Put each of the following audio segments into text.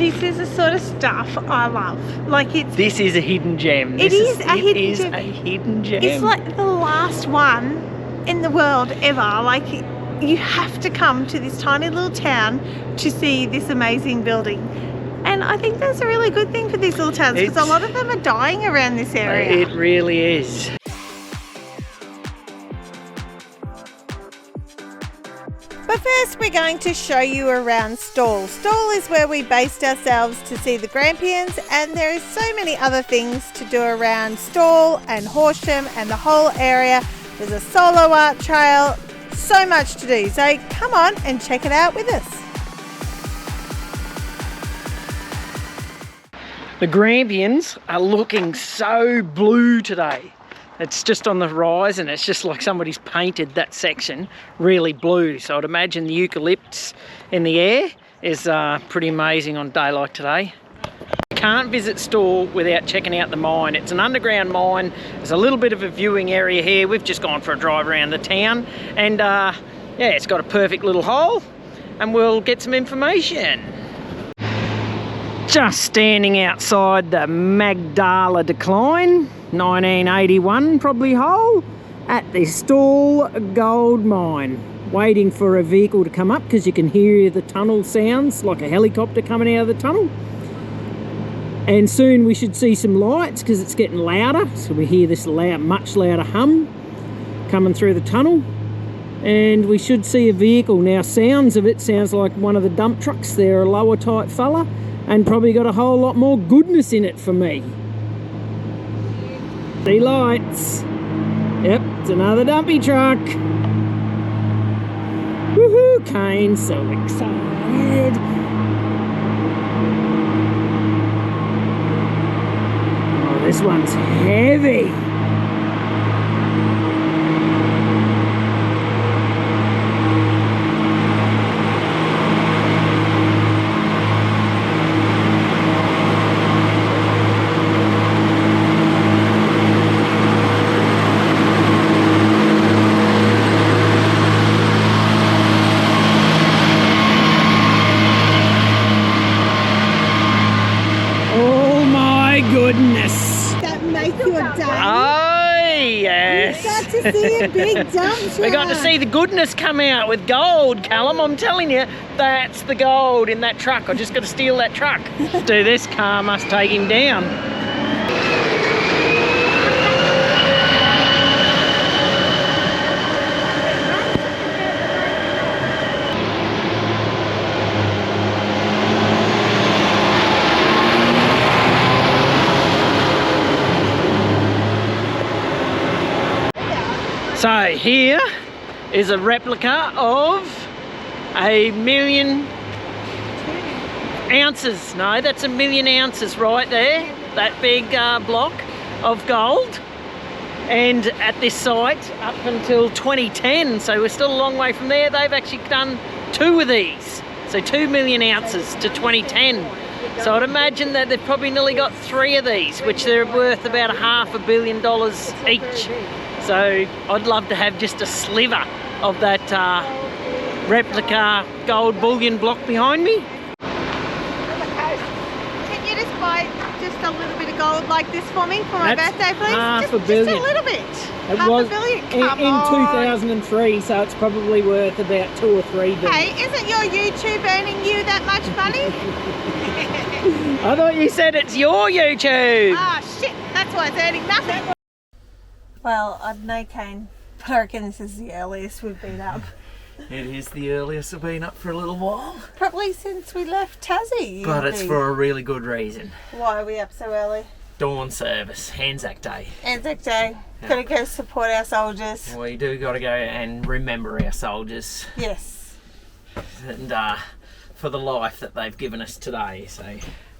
This is the sort of stuff I love. Like This is a hidden gem. It is a hidden gem. It's like the last one in the world ever. Like, you have to come to this tiny little town to see this amazing building. And I think that's a really good thing for these little towns, because a lot of them are dying around this area. It really is. But first we're going to show you around Stawell. Stawell is where we based ourselves to see the Grampians, and there is so many other things to do around Stawell and Horsham and the whole area. There's a solo art trail, so much to do. So come on and check it out with us. The Grampians are looking so blue today. It's just on the horizon. It's just like somebody's painted that section really blue. So I'd imagine the eucalypts in the air is pretty amazing on a day like today. You can't visit Stawell without checking out the mine. It's an underground mine. There's a little bit of a viewing area here. We've just gone for a drive around the town, and yeah, it's got a perfect little hole, and we'll get some information. Just standing outside the Magdala Decline, 1981 probably hole, at the Stawell Gold Mine. Waiting for a vehicle to come up because you can hear the tunnel sounds like a helicopter coming out of the tunnel. And soon we should see some lights because it's getting louder. So we hear this loud, much louder hum coming through the tunnel. And we should see a vehicle. Now, sounds of it sounds like one of the dump trucks. They're a lower type fella, and probably got a whole lot more goodness in it for me. See lights. Yep, it's another dumpy truck. Woohoo, Kane, so excited. Oh, this one's heavy. Goodness. That make your day. Oh, yes. You got to see a big dump truck. We got to see the goodness come out with gold, Callum. I'm telling you, that's the gold in that truck. I just got to steal that truck. Do this car must take him down. So here is a replica of 1,000,000 ounces. No, that's 1,000,000 ounces right there. That big block of gold. And at this site up until 2010, so we're still a long way from there, they've actually done 2 of these. So 2,000,000 ounces to 2010. So I'd imagine that they've probably nearly got 3 of these, which they're worth about $500 million each. So I'd love to have just a sliver of that replica gold bullion block behind me. Can you just buy just a little bit of gold like this for me for my birthday, please? $500 million. Just a little bit. It was in 2003, so it's probably worth about 2 or 3 billion. Hey, isn't your YouTube earning you that much money? I thought you said it's your YouTube. Ah, shit, that's why it's earning nothing. Well, I don't know, Kane, but I reckon this is the earliest we've been up. It is the earliest we've been up for a little while. Probably since we left Tassie. But it's for a really good reason. Why are we up so early? Dawn service, Anzac Day. Anzac Day. Yeah. Gotta go support our soldiers. We do gotta go and remember our soldiers. Yes. And for the life that they've given us today, so.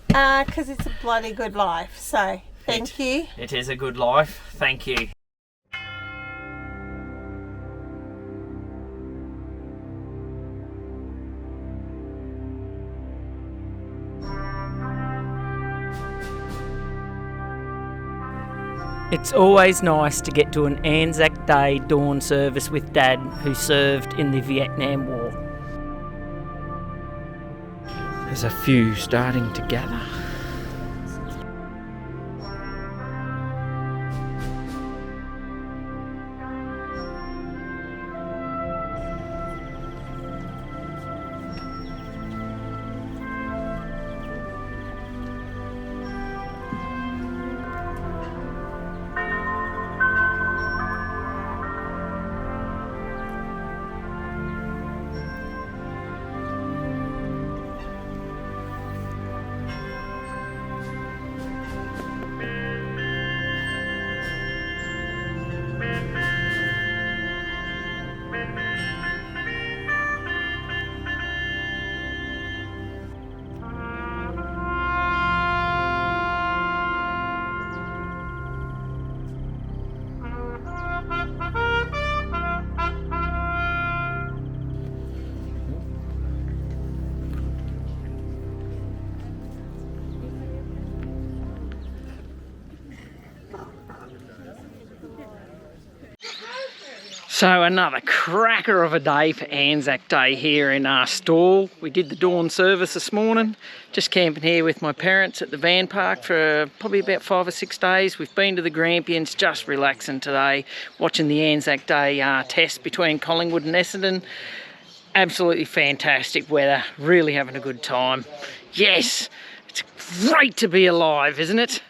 Because it's a bloody good life, so thank you. It is a good life, thank you. It's always nice to get to an Anzac Day dawn service with Dad, who served in the Vietnam War. There's a few starting to gather. So another cracker of a day for Anzac Day here in Stawell. We did the dawn service this morning, just camping here with my parents at the van park for probably about 5 or 6 days. We've been to the Grampians, just relaxing today, watching the Anzac Day test between Collingwood and Essendon. Absolutely fantastic weather, really having a good time. Yes, it's great to be alive, isn't it?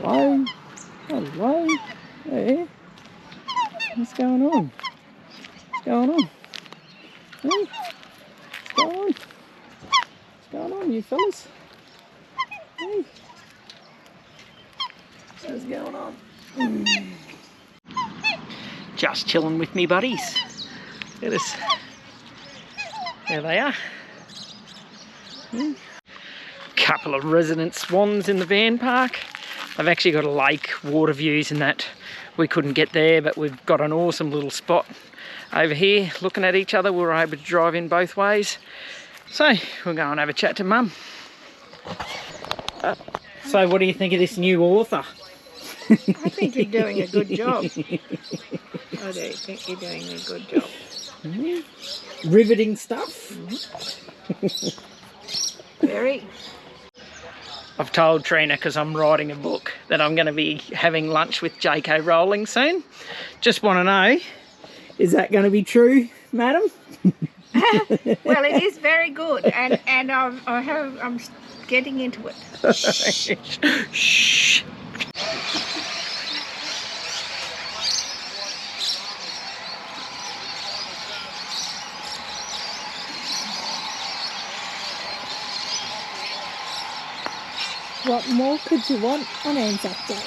Hello, hello, hey, what's going on? What's going on? Hey, what's going on? What's going on, you fellas? Hey, what's going on? Just chilling with me buddies. Look at us. There they are. Couple of resident swans in the van park. I've actually got a lake, water views and that. We couldn't get there, but we've got an awesome little spot over here looking at each other. We were able to drive in both ways. So we'll go and have a chat to Mum. So what do you think of this new author? I think you're doing a good job. I do think you're doing a good job. Riveting stuff. Very. I've told Trina, because I'm writing a book, that I'm going to be having lunch with J.K. Rowling soon. Just want to know, is that going to be true, madam? Well, it is very good, and I'm getting into it. Shh. What more could you want on Anzac Day?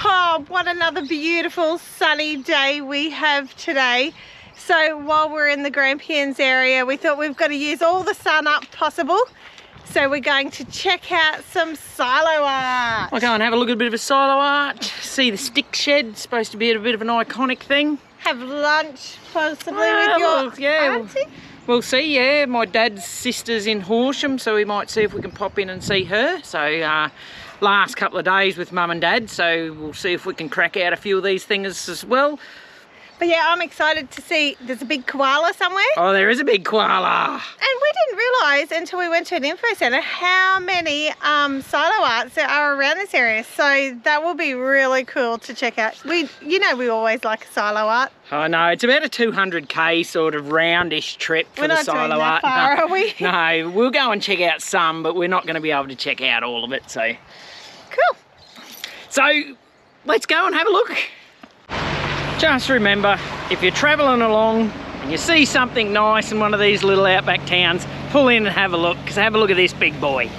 Oh, what another beautiful sunny day we have today. So while we're in the Grampians area, we thought we've got to use all the sun up possible. So we're going to check out some silo art. I'll go and have a look at a bit of a silo art. See the stick shed, supposed to be a bit of an iconic thing. Have lunch possibly with your auntie? We'll see, yeah. My dad's sister's in Horsham, so we might see if we can pop in and see her. So last couple of days with Mum and Dad, so we'll see if we can crack out a few of these things as well. But yeah, I'm excited to see, there's a big koala somewhere. Oh, there is a big koala. And we didn't realise until we went to an info centre how many silo arts there are around this area. So that will be really cool to check out. We always like a silo art. I know, it's about a 200k sort of roundish trip for the silo art. We're not doing that far, are we? No, we'll go and check out some, but we're not going to be able to check out all of it. So cool. So let's go and have a look. Just remember, if you're travelling along and you see something nice in one of these little outback towns, pull in and have a look, because have a look at this big boy.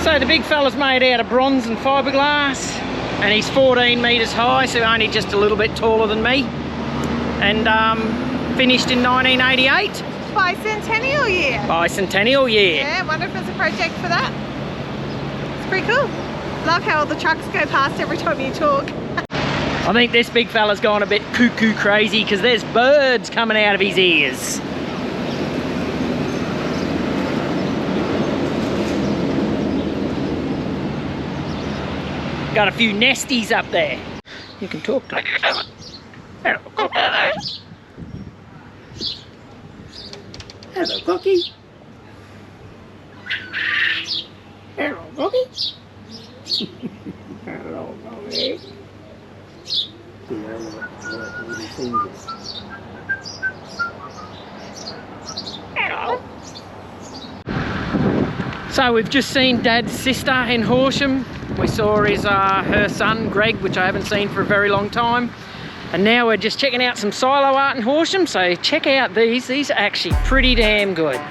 So the big fella's made out of bronze and fiberglass, and he's 14 metres high, so only just a little bit taller than me, and finished in 1988. Bicentennial year. Bicentennial year. Yeah, I wonder if there's a project for that. It's pretty cool. Love how all the trucks go past every time you talk. I think this big fella's gone a bit cuckoo crazy because there's birds coming out of his ears. Got a few nesties up there. You can talk to them. Hello, Cocky. Hello, Cocky. Hello, Cocky. Hello, Cocky. Hello. So we've just seen Dad's sister in Horsham. We saw her son Greg, which I haven't seen for a very long time. And now we're just checking out some silo art in Horsham. So check out these. These are actually pretty damn good.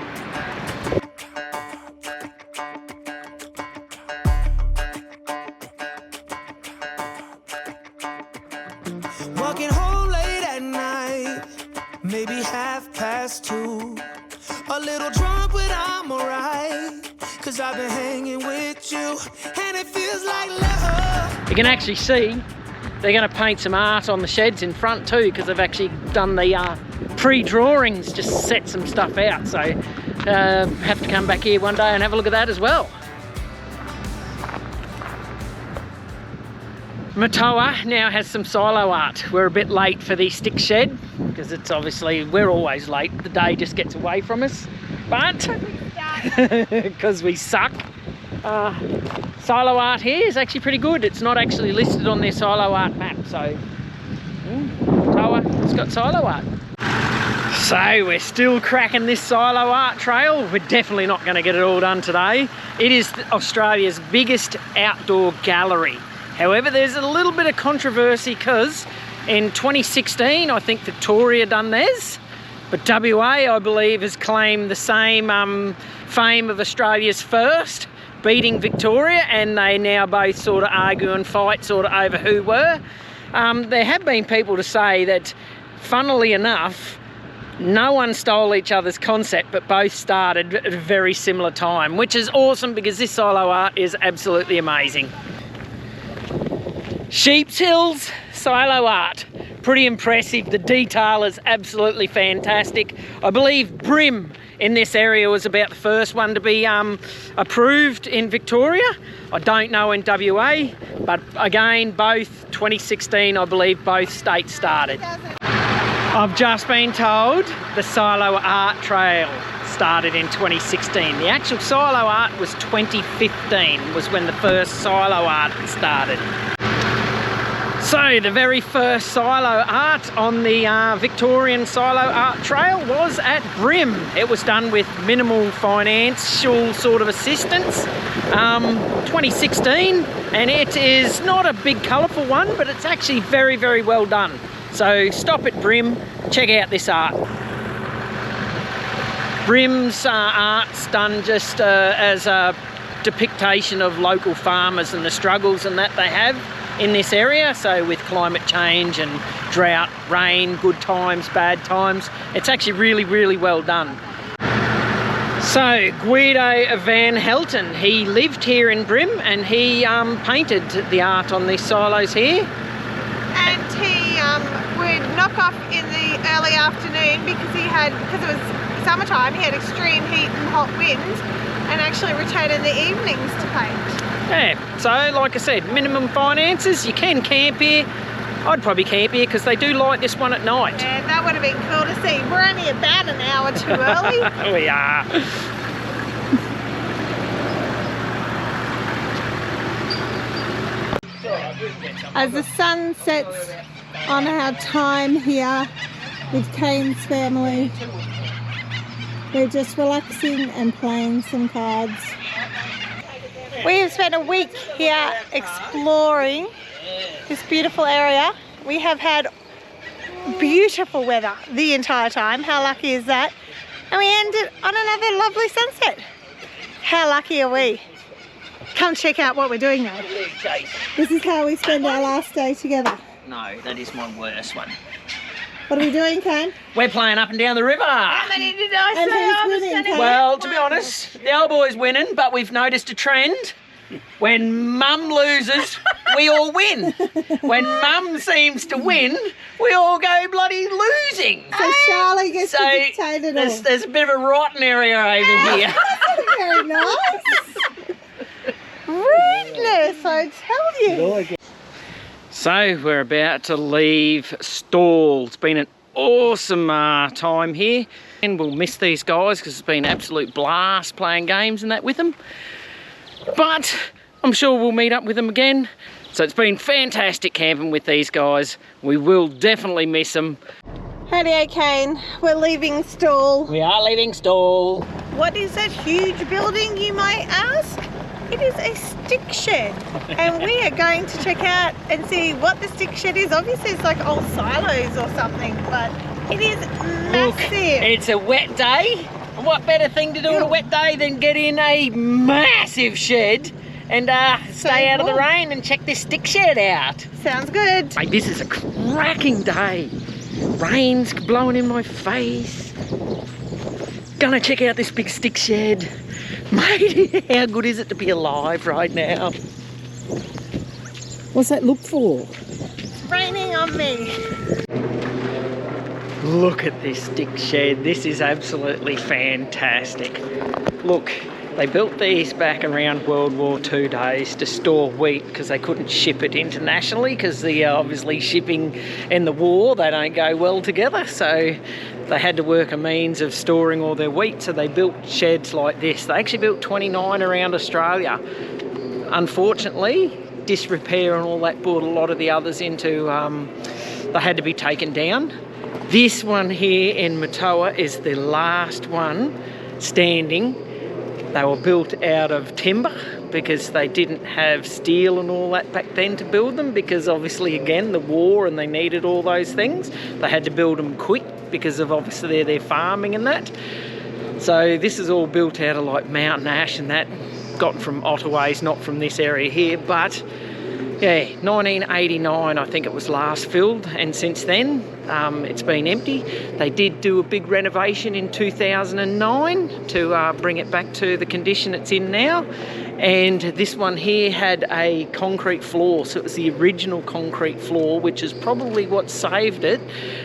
Walking home late at night, maybe 2:30. A little drunk, but I'm alright, 'cause I've been hanging with you, and it feels like love. You can actually see they're going to paint some art on the sheds in front too, because they've actually done the pre-drawings, just set some stuff out. So have to come back here one day and have a look at that as well. Murtoa now has some silo art. We're a bit late for the stick shed because it's obviously, we're always late. The day just gets away from us. But because we suck. Silo art here is actually pretty good. It's not actually listed on their silo art map. So Murtoa, it's got silo art. So we're still cracking this silo art trail. We're definitely not going to get it all done today. It is Australia's biggest outdoor gallery. However, there's a little bit of controversy because in 2016, I think Victoria done theirs, but WA, I believe, has claimed the same fame of Australia's first, beating Victoria, and they now both sort of argue and fight sort of over who were. There have been people to say that, funnily enough, no one stole each other's concept, but both started at a very similar time, which is awesome because this silo art is absolutely amazing. Sheep's Hills silo art, pretty impressive. The detail is absolutely fantastic. I believe Brim in this area was about the first one to be approved in Victoria. I don't know in WA, but again, both 2016, I believe both states started. I've just been told the Silo Art Trail started in 2016. The actual silo art was 2015, was when the first silo art started. So the very first silo art on the Victorian Silo Art Trail was at Brim. It was done with minimal financial sort of assistance, 2016, and it is not a big colourful one, but it's actually very, very well done. So stop at Brim, check out this art. Brim's art's done just as a depiction of local farmers and the struggles and that they have in this area. So with climate change and drought, rain, good times, bad times, it's actually really, really well done. So Guido Van Helten, he lived here in Brim and he painted the art on these silos here. And he would knock off in the early afternoon because it was summertime, he had extreme heat and hot winds, and actually return in the evenings to paint. Yeah, so like I said, minimum finances. You can camp here. I'd probably camp here because they do light this one at night. Yeah, that would have been cool to see. We're only about an hour too early. We are. As the sun sets on our time here with Kane's family, we're just relaxing and playing some cards. We have spent a week here exploring this beautiful area. We have had beautiful weather the entire time. How lucky is that? And we ended on another lovely sunset. How lucky are we? Come check out what we're doing now. This is how we spend our last day together. No, that is my worst one. What are we doing, Kane? We're playing up and down the river. How many did I say? And I who's was winning, gonna Kate? Well, to be honest, the old boy's winning, but we've noticed a trend. When Mum loses, we all win. When Mum seems to win, we all go bloody losing. So Charlie gets to dictate it all. There's a bit of a rotten area over here. Very nice. Rudeness. episodes tell you. So we're about to leave Stawell. It's been an awesome time here, and we'll miss these guys because it's been an absolute blast playing games and that with them. But I'm sure we'll meet up with them again. So it's been fantastic camping with these guys. We will definitely miss them. Howdy, Kane. We're leaving Stawell. We are leaving Stawell. What is that huge building, you might ask? It is a stick shed, and we are going to check out and see what the stick shed is. Obviously it's like old silos or something, but it is massive. Look, it's a wet day. What better thing to do on a wet day than get in a massive shed and stay out of the rain and check this stick shed out. Sounds good. Mate, this is a cracking day. Rain's blowing in my face. Gonna check out this big stick shed. Mate, how good is it to be alive right now? What's that look for? It's raining on me. Look at this stick shed. This is absolutely fantastic. Look, they built these back around World War II days to store wheat because they couldn't ship it internationally because the obviously shipping and the war, they don't go well together. So they had to work a means of storing all their wheat, so they built sheds like this. They actually built 29 around Australia. Unfortunately, disrepair and all that brought a lot of the others into, they had to be taken down. This one here in Murtoa is the last one standing. They were built out of timber because they didn't have steel and all that back then to build them, because obviously again the war and they needed all those things. They had to build them quick because of obviously their farming and that. So this is all built out of like mountain ash and that, got from Otterways, not from this area here. But yeah, 1989 I think it was last filled, and since then it's been empty. They did do a big renovation in 2009 to bring it back to the condition it's in now. And this one here had a concrete floor, so it was the original concrete floor, which is probably what saved it,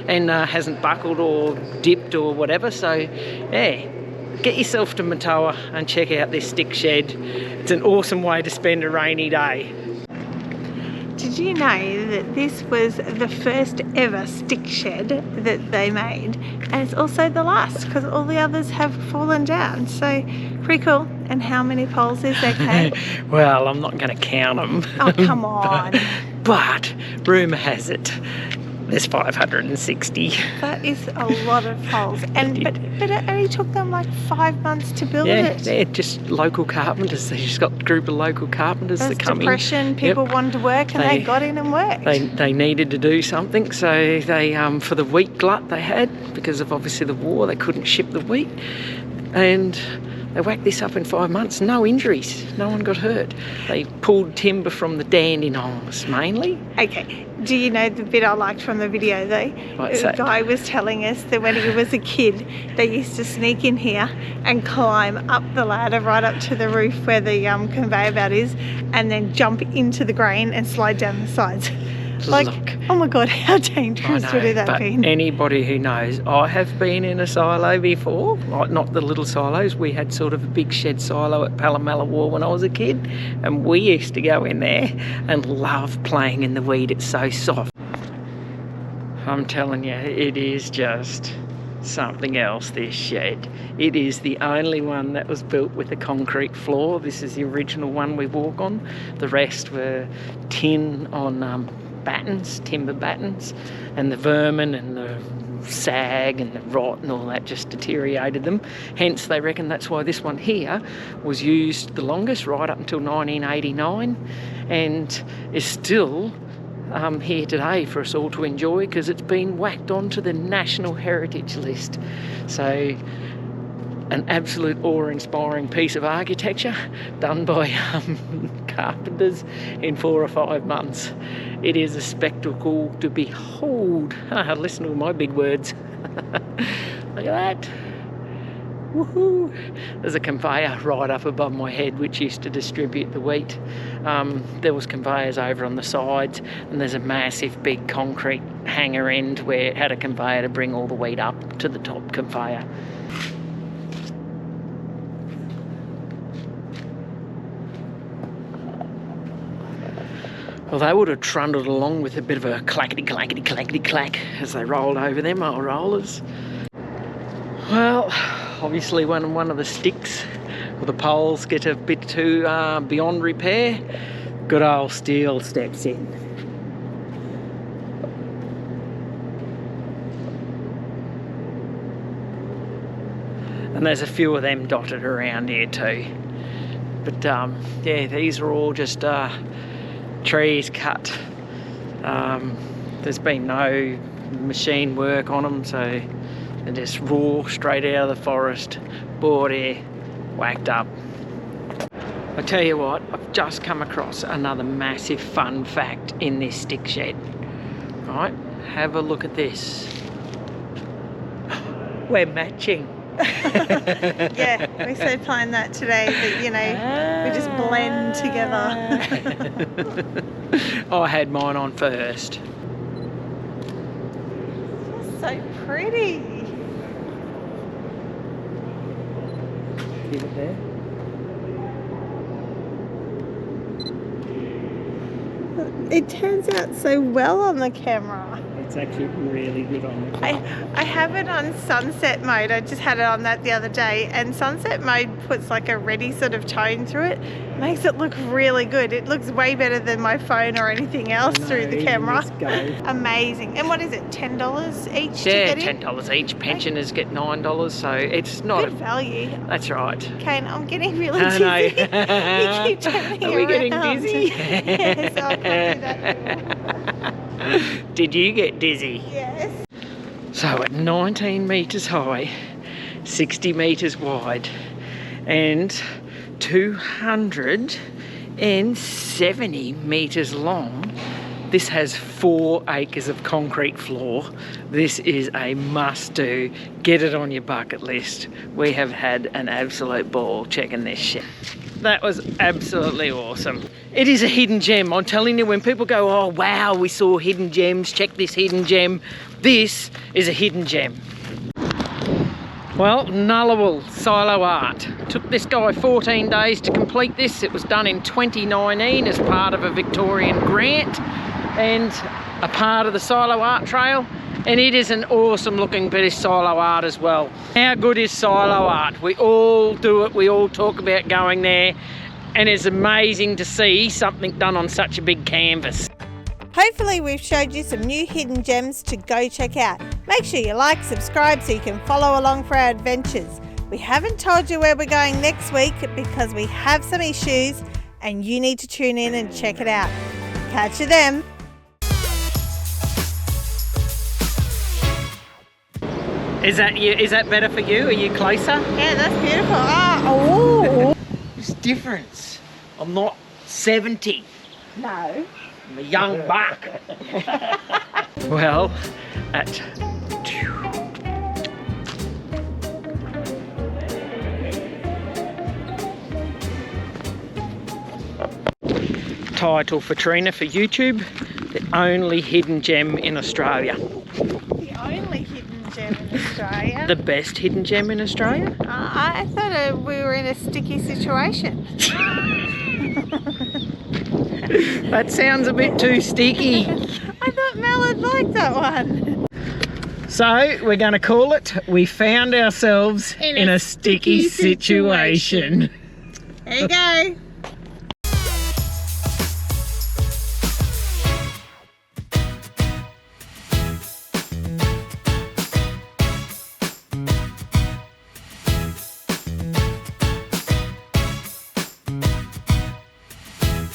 and hasn't buckled or dipped or whatever. So yeah, get yourself to Murtoa and check out this stick shed. It's an awesome way to spend a rainy day. Did you know that this was the first ever stick shed that they made, and it's also the last because all the others have fallen down? So pretty cool. And how many poles is there, Kate? Well, I'm not going to count them. Oh, come on. But rumour has it there's 560. That is a lot of poles. And but it only took them like 5 months to build it. Yeah, they're just local carpenters. They just got a group of local carpenters that come depression, in. People wanted to work, and they got in and worked. They needed to do something, so they for the wheat glut they had, because of obviously the war, they couldn't ship the wheat, and they whacked this up in 5 months. No injuries. No one got hurt. They pulled timber from the Dandenongs mainly. Okay. Do you know the bit I liked from the video though? What's the that? guy was telling us that when he was a kid, they used to sneak in here and climb up the ladder right up to the roof where the conveyor belt is, and then jump into the grain and slide down the sides. Like, Look, oh my God, how dangerous would that but be? Anybody who knows, I have been in a silo before, like not the little silos. We had sort of a big shed silo at Pallamalawa when I was a kid, and we used to go in there and love playing in the weed. It's so soft. I'm telling you, it is just something else, this shed. It is the only one that was built with a concrete floor. This is the original one we walk on. The rest were tin on battens, timber battens, and the vermin and the sag and the rot and all that just deteriorated them. Hence they reckon that's why this one here was used the longest, right up until 1989, and is still here today for us all to enjoy, because it's been whacked onto the National Heritage List. So an absolute awe-inspiring piece of architecture done by carpenters in 4 or 5 months. It is a spectacle to behold. Listen to my big words. Look at that. Woohoo! There's a conveyor right up above my head which used to distribute the wheat. There was conveyors over on the sides, and there's a massive big concrete hanger end where it had a conveyor to bring all the wheat up to the top conveyor. Well, they would have trundled along with a bit of a clackety clackety clackety clack as they rolled over them old rollers. Well, obviously when one of the sticks or the poles get a bit too beyond repair, good old steel steps in. And there's a few of them dotted around here too. But yeah, these are all just trees cut. There's been no machine work on them, so they're just raw, straight out of the forest, bored here, whacked up. I tell you what, I've just come across another massive fun fact in this stick shed. Right, have a look at this. We're matching. Yeah, we said playing that today, but you know, we just blend together. I had mine on first. It's so pretty. Keep it there. It turns out so well on the camera. It's actually really good on the camera. I have it on sunset mode. I just had it on that the other day, and sunset mode puts like a reddy sort of tone through it. Makes it look really good. It looks way better than my phone or anything else through the camera. Amazing. And what is it, $10 each to get in? $10 each. Pensioners get $9, so it's not good value. That's right. Kane, I'm getting really dizzy. You keep turning Are we getting around. dizzy? Yes, I can't do that anymore. Did you get dizzy? Yes. So at 19 metres high, 60 metres wide, and 270 metres long, this has 4 acres of concrete floor. This is a must do. Get it on your bucket list. We have had an absolute ball checking this shit. That was absolutely awesome. It is a hidden gem. I'm telling you, when people go, oh wow, we saw hidden gems, check this hidden gem. This is a hidden gem. Well, Stawell Silo Art. Took this guy 14 days to complete this. It was done in 2019 as part of a Victorian grant and a part of the Silo Art Trail. And it is an awesome looking bit of silo art as well. How good is silo art? We all do it, we all talk about going there, and it's amazing to see something done on such a big canvas. Hopefully we've showed you some new hidden gems to go check out. Make sure you like, subscribe so you can follow along for our adventures. We haven't told you where we're going next week because we have some issues and you need to tune in and check it out. Catch you then. Is that better for you? Are you closer? Yeah, that's beautiful. Oh. There's a difference. I'm not 70. No. I'm a young buck. Well, at title for Trina for YouTube, the only hidden gem in Australia. The only hidden gem in Australia? The best hidden gem in Australia? I thought we were in a sticky situation. That sounds a bit too sticky. I thought Mel had liked that one. So we're going to call it, we found ourselves in a sticky situation. There you go.